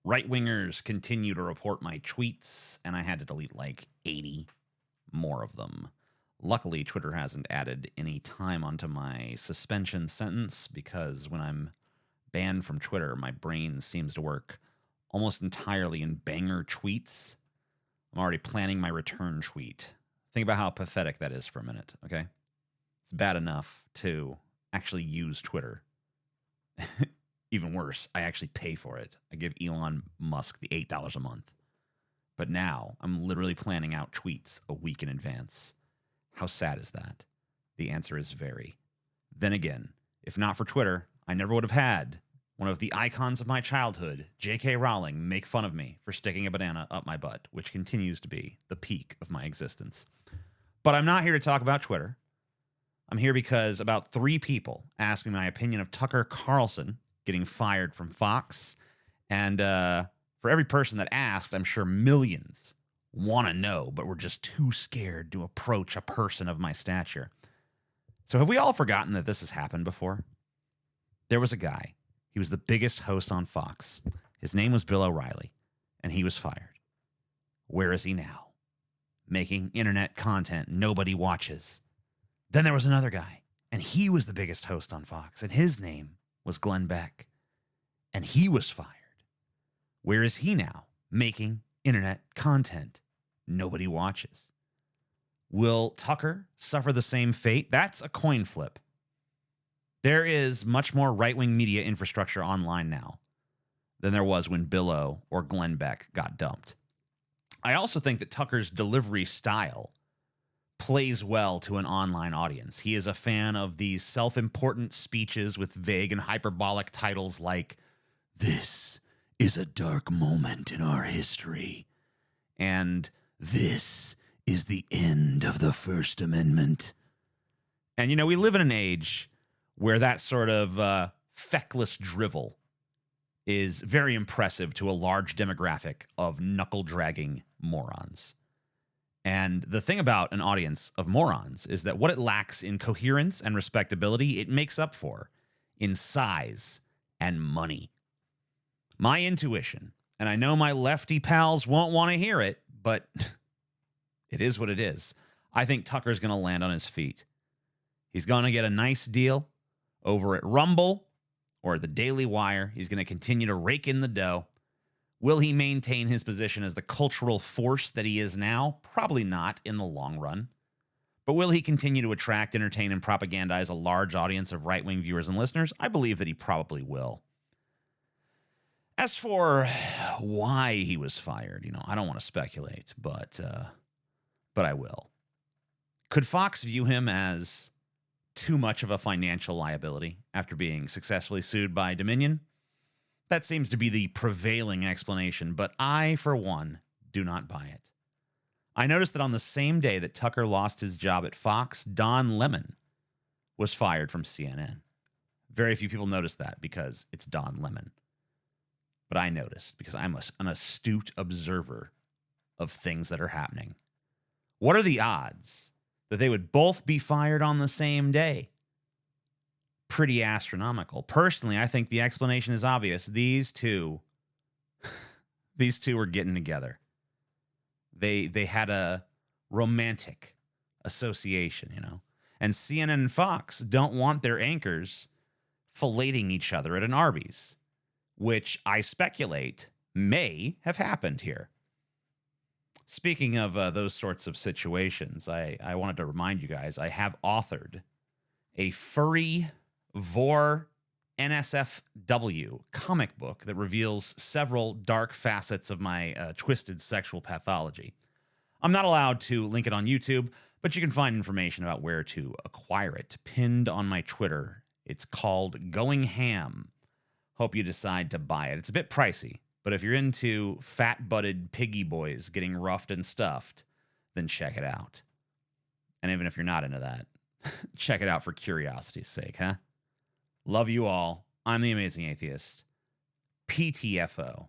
Right-wingers continue to report my tweets, and I had to delete like 80 more of them. Luckily, Twitter hasn't added any time onto my suspension sentence because when I'm banned from Twitter, my brain seems to work almost entirely in banger tweets. I'm already planning my return tweet. Think about how pathetic that is for a minute, okay? It's bad enough to actually use Twitter. Even worse, I actually pay for it. I give Elon Musk the $8 a month. But now I'm literally planning out tweets a week in advance. How sad is that? The answer is very. Then again, if not for Twitter, I never would have had one of the icons of my childhood, J.K. Rowling, make fun of me for sticking a banana up my butt, which continues to be the peak of my existence. But I'm not here to talk about Twitter. I'm here because about 3 people asked me my opinion of Tucker Carlson getting fired from Fox. And for every person that asked, I'm sure millions want to know, but we're just too scared to approach a person of my stature. So have we all forgotten that this has happened before? There was a guy. He was the biggest host on Fox. His name was Bill O'Reilly, and he was fired. Where is he now? Making internet content nobody watches. Then there was another guy, and he was the biggest host on Fox, and his name was Glenn Beck, and he was fired. Where is he now? Making internet content nobody watches. Will Tucker suffer the same fate? That's a coin flip. There is much more right-wing media infrastructure online now than there was when Bill O or Glenn Beck got dumped. I also think that Tucker's delivery style plays well to an online audience. He is a fan of these self-important speeches with vague and hyperbolic titles like, "This is a dark moment in our history," and "This is the end of the First Amendment." And, we live in an age where that sort of feckless drivel is very impressive to a large demographic of knuckle-dragging morons. And the thing about an audience of morons is that what it lacks in coherence and respectability, it makes up for in size and money. My intuition, and I know my lefty pals won't want to hear it, but it is what it is. I think Tucker's going to land on his feet. He's going to get a nice deal over at Rumble or at the Daily Wire. He's going to continue to rake in the dough. Will he maintain his position as the cultural force that he is now? Probably not in the long run. But will he continue to attract, entertain, and propagandize a large audience of right-wing viewers and listeners? I believe that he probably will. As for why he was fired, I don't want to speculate, but I will. Could Fox view him as too much of a financial liability after being successfully sued by Dominion? That seems to be the prevailing explanation, but I, for one, do not buy it. I noticed that on the same day that Tucker lost his job at Fox, Don Lemon was fired from CNN. Very few people noticed that because it's Don Lemon. But I noticed because I'm an astute observer of things that are happening. What are the odds that they would both be fired on the same day? Pretty astronomical. Personally, I think the explanation is obvious. These two were getting together. They had a romantic association, And CNN and Fox don't want their anchors filleting each other at an Arby's, which I speculate may have happened here. Speaking of those sorts of situations, I wanted to remind you guys, I have authored a furry Vor NSFW comic book that reveals several dark facets of my twisted sexual pathology. I'm not allowed to link it on YouTube, but you can find information about where to acquire it pinned on my Twitter. It's called Going Ham. Hope you decide to buy it. It's a bit pricey, but if you're into fat-butted piggy boys getting roughed and stuffed, then check it out. And even if you're not into that, check it out for curiosity's sake, huh? Love you all. I'm the Amazing Atheist. PTFO.